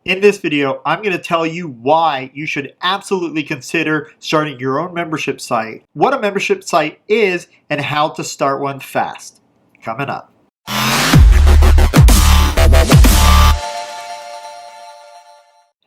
In this video, I'm going to tell you why you should absolutely consider starting your own membership site, what a membership site is, and how to start one fast. Coming up.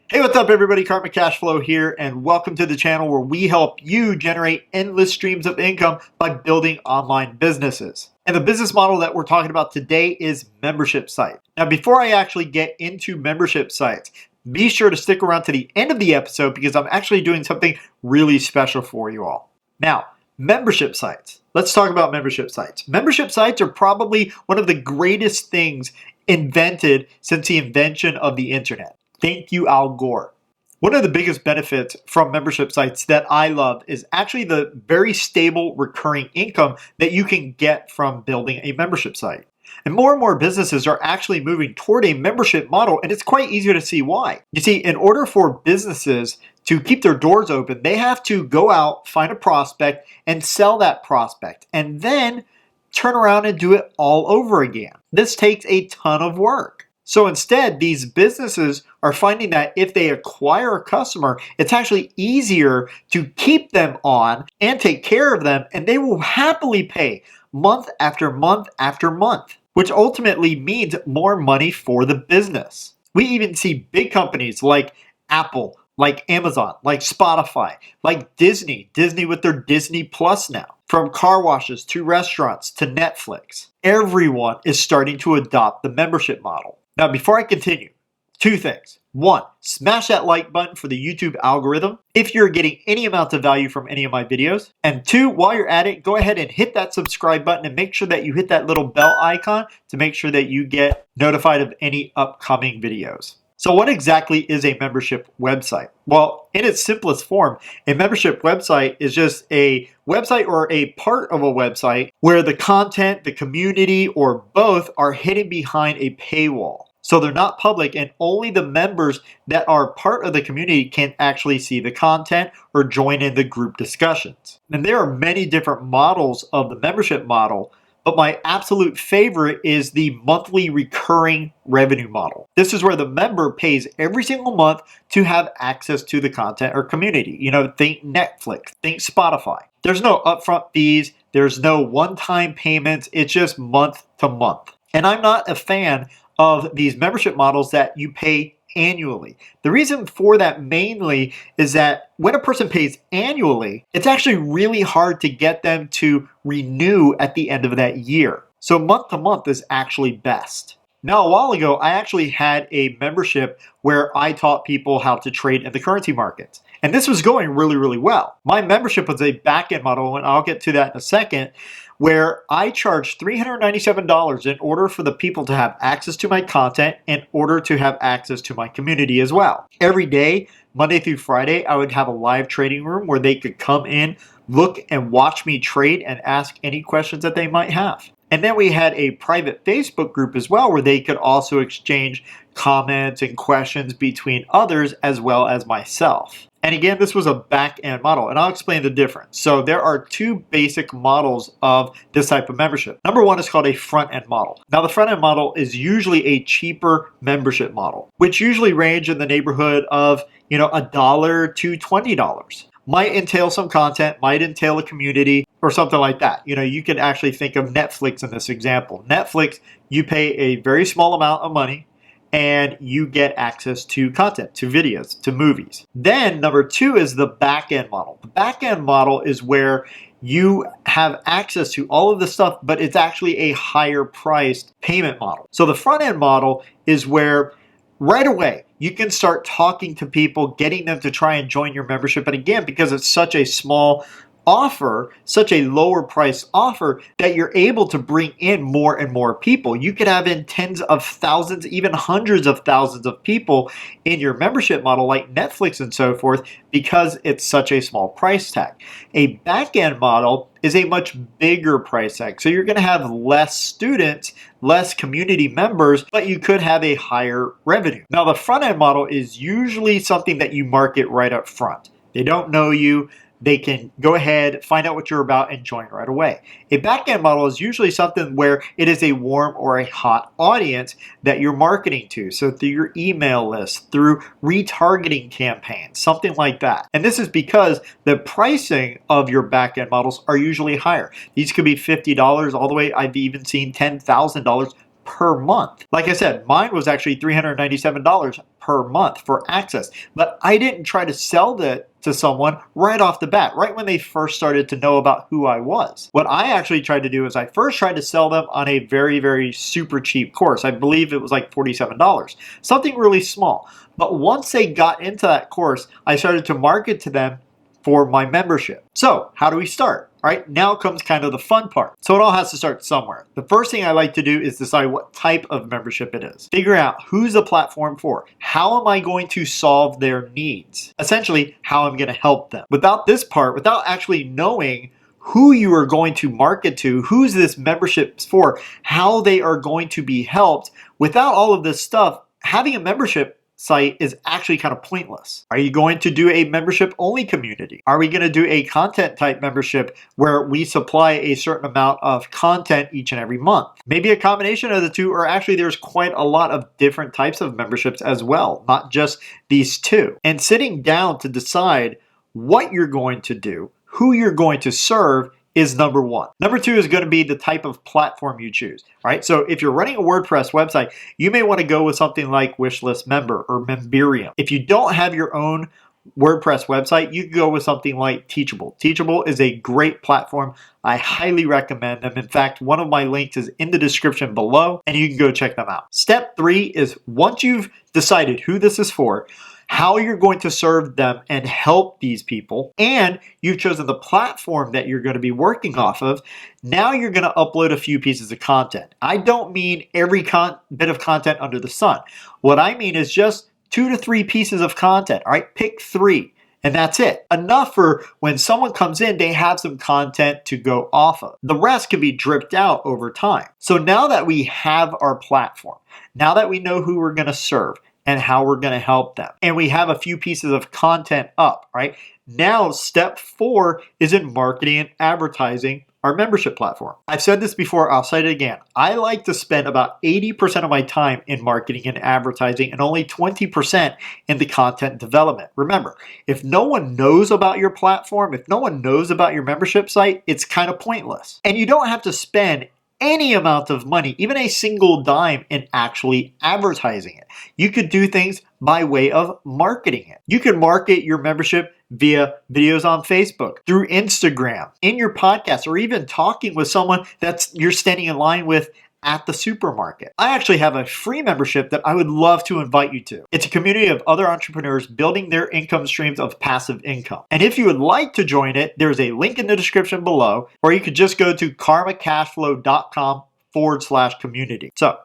Hey, what's up everybody? karmacashflow here, and welcome to the channel where we help you generate endless streams of income by building online businesses. And the business model that we're talking about today is membership site. Now, before I actually get into membership sites, be sure to stick around to the end of the episode because I'm actually doing something really special for you all. Now, membership sites. Let's talk about membership sites. Membership sites are probably one of the greatest things invented since the invention of the internet. Thank you, Al Gore. One of the biggest benefits from membership sites that I love is actually the very stable recurring income that you can get from building a membership site. And more businesses are actually moving toward a membership model, and it's quite easy to see why. You see, in order for businesses to keep their doors open, they have to go out, find a prospect, and sell that prospect, and then turn around and do it all over again. This takes a ton of work. So instead, these businesses are finding that if they acquire a customer, it's actually easier to keep them on and take care of them, and they will happily pay month after month after month, which ultimately means more money for the business. We even see big companies like Apple, like Amazon, like Spotify, like Disney with their Disney Plus now. From car washes to restaurants to Netflix, everyone is starting to adopt the membership model. Now, before I continue, two things. One, smash that like button for the YouTube algorithm if you're getting any amount of value from any of my videos. And two, while you're at it, go ahead and hit that subscribe button and make sure that you hit that little bell icon to make sure that you get notified of any upcoming videos. So what exactly is a membership website? Well, in its simplest form, a membership website is just a website or a part of a website where the content, the community, or both are hidden behind a paywall. So they're not public, and only the members that are part of the community can actually see the content or join in the group discussions. And there are many different models of the membership model, but my absolute favorite is the monthly recurring revenue model. This is where the member pays every single month to have access to the content or community. You know, think Netflix, think Spotify. There's no upfront fees. There's no one-time payments. It's just month to month. And I'm not a fan of these membership models that you pay annually. The reason for that mainly is that when a person pays annually, it's actually really hard to get them to renew at the end of that year. So month to month is actually best. Now, a while ago, I actually had a membership where I taught people how to trade in the currency markets. And this was going really well. My membership was a back-end model, and I'll get to that in a second, where I charged $397 in order for the people to have access to my content, in order to have access to my community as well. Every day, Monday through Friday, I would have a live trading room where they could come in, look and watch me trade and ask any questions that they might have. And then we had a private Facebook group as well where they could also exchange comments and questions between others as well as myself. And again, this was a back-end model, and I'll explain the difference. So there are two basic models of this type of membership. Number one is called a front-end model. Now, the front-end model is usually a cheaper membership model, which usually range in the neighborhood of, $1 to $20. Might entail some content, might entail a community, or something like that. You can actually think of Netflix in this example. Netflix, you pay a very small amount of money, and you get access to content, to videos, to movies. Then number two is the back-end model. The back-end model is where you have access to all of this stuff, but it's actually a higher priced payment model. So the front-end model is where right away you can start talking to people, getting them to try and join your membership. And again, because it's such a small offer, such a lower price offer, that you're able to bring in more and more people. You could have in tens of thousands, even hundreds of thousands of people in your membership model like Netflix and so forth, because it's such a small price tag. A back-end model is a much bigger price tag. So you're going to have less students, less community members, but you could have a higher revenue. Now, the front-end model is usually something that you market right up front. They don't know you. they can go ahead, find out what you're about, and join right away. A back-end model is usually something where it is a warm or a hot audience that you're marketing to. So through your email list, through retargeting campaigns, something like that. And this is because the pricing of your back-end models are usually higher. These could be $50 all the way. I've even seen $10,000 per month. Like I said, mine was actually $397 per month for access, but I didn't try to sell that to someone right off the bat, right when they first started to know about who I was. What I actually tried to do is I first tried to sell them on a very, very super cheap course. I believe it was like $47, something really small. But once they got into that course, I started to market to them for my membership. So how do we start? All right, now comes kind of the fun part. So it all has to start somewhere. The first thing I like to do is decide what type of membership it is. Figure out who's the platform for. How am I going to solve their needs? Essentially, how I'm going to help them. Without this part, without actually knowing who you are going to market to, who's this membership for, how they are going to be helped, without all of this stuff, having a membership site is actually kind of pointless. Are you going to do a membership only community? Are we going to do a content type membership where we supply a certain amount of content each and every month? Maybe a combination of the two, or actually there's quite a lot of different types of memberships as well, not just these two. And sitting down to decide what you're going to do, who you're going to serve, is number one. Number two is going to be the type of platform you choose, right? So if you're running a WordPress website, you may want to go with something like Wishlist Member or Memberium. If you don't have your own WordPress website, you can go with something like Teachable. Teachable is a great platform. I highly recommend them. In fact, one of my links is in the description below, and you can go check them out. Step three is once you've decided who this is for, how you're going to serve them and help these people, and you've chosen the platform that you're going to be working off of, now you're going to upload a few pieces of content. I don't mean every bit of content under the sun. What I mean is just 2 to 3 pieces of content, all right? Pick 3. And that's it. Enough for when someone comes in, they have some content to go off of. The rest can be dripped out over time. So now that we have our platform, now that we know who we're going to serve and how we're going to help them, and we have a few pieces of content up, right? Now, step 4 is in marketing and advertising our membership platform. I've said this before, I'll say it again. I like to spend about 80% of my time in marketing and advertising and only 20% in the content development. Remember, if no one knows about your platform, if no one knows about your membership site, it's kind of pointless. And you don't have to spend any amount of money, even a single dime, in actually advertising it. You could do things by way of marketing it. You can market your membership via videos on Facebook, through Instagram, in your podcast, or even talking with someone that's you're standing in line with at the supermarket. I actually have a free membership that I would love to invite you to. It's a community of other entrepreneurs building their income streams of passive income. And if you would like to join it, there's a link in the description below, or you could just go to karmacashflow.com/community. So,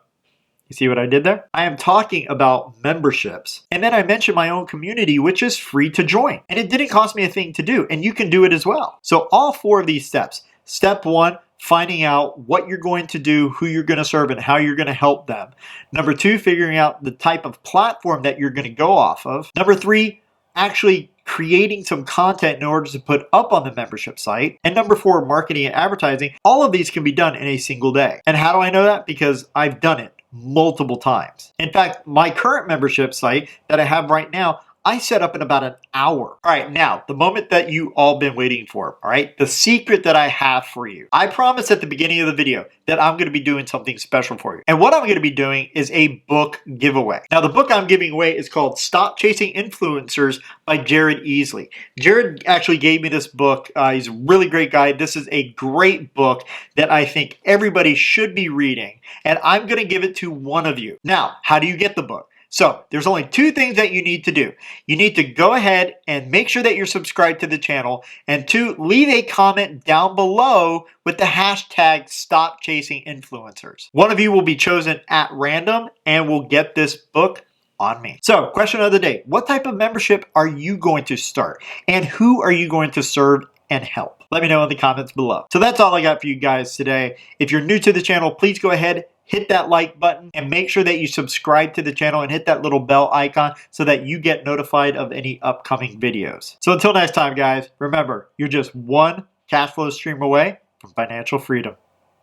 you see what I did there? I am talking about memberships. And then I mentioned my own community, which is free to join. And it didn't cost me a thing to do, and you can do it as well. So all 4 of these steps. Step 1, finding out what you're going to do, who you're going to serve, and how you're going to help them. Number 2, figuring out the type of platform that you're going to go off of. Number 3, actually creating some content in order to put up on the membership site. And number 4, marketing and advertising. All of these can be done in a single day. And how do I know that? Because I've done it multiple times. In fact, my current membership site that I have right now, I set up in about an hour. All right, now, the moment that you all been waiting for, all right? The secret that I have for you. I promised at the beginning of the video that I'm gonna be doing something special for you. And what I'm gonna be doing is a book giveaway. Now, the book I'm giving away is called Stop Chasing Influencers by Jared Easley. Jared actually gave me this book. He's a really great guy. This is a great book that I think everybody should be reading. And I'm gonna give it to one of you. Now, how do you get the book? So there's only 2 things that you need to do. You need to go ahead and make sure that you're subscribed to the channel, and 2, leave a comment down below with the hashtag #StopChasingInfluencers. One of you will be chosen at random and will get this book on me. So, question of the day. What type of membership are you going to start? And who are you going to serve and help? Let me know in the comments below. So that's all I got for you guys today. If you're new to the channel, please go ahead, hit that like button and make sure that you subscribe to the channel and hit that little bell icon so that you get notified of any upcoming videos. So until next time, guys, remember, you're just one cash flow stream away from financial freedom.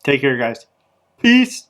Take care, guys. Peace.